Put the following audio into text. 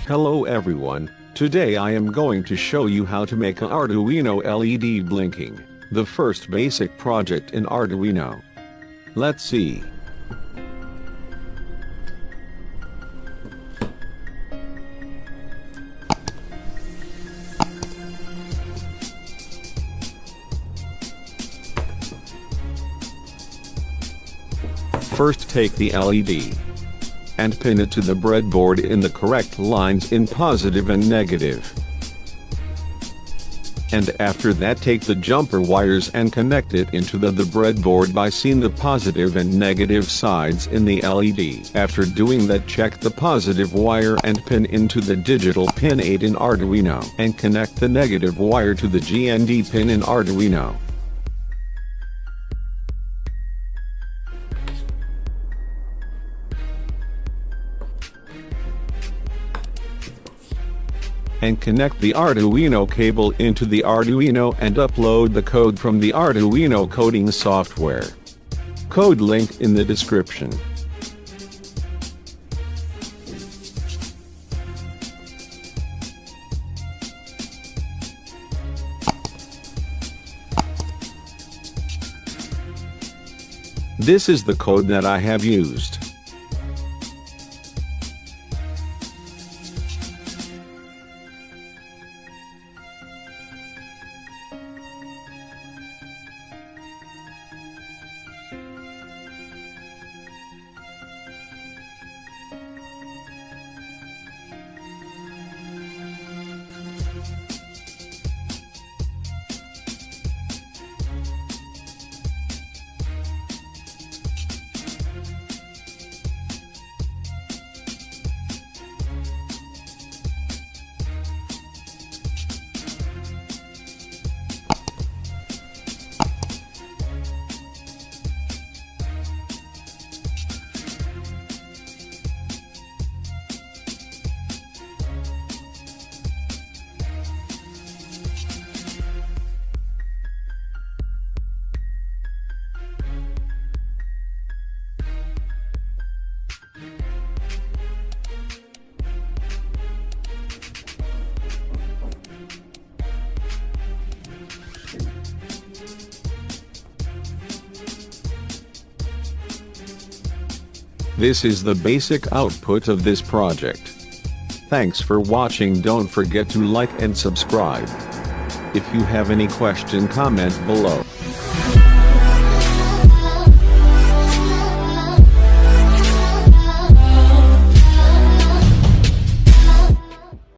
Hello everyone, today I am going to show you how to make an Arduino LED blinking, the first basic project in Arduino. Let's see. First take the LED and pin it to the breadboard in the correct lines in positive and negative. And after that take the jumper wires and connect it into the breadboard by seeing the positive and negative sides in the LED. After doing that, check the positive wire and pin into the digital pin 8 in Arduino and connect the negative wire to the GND pin in Arduino. And connect the Arduino cable into the Arduino and upload the code from the Arduino coding software. Code link in the description. This is the code that I have used. This is the basic output of this project. Thanks for watching. Don't forget to like and subscribe. If you have any question, comment below.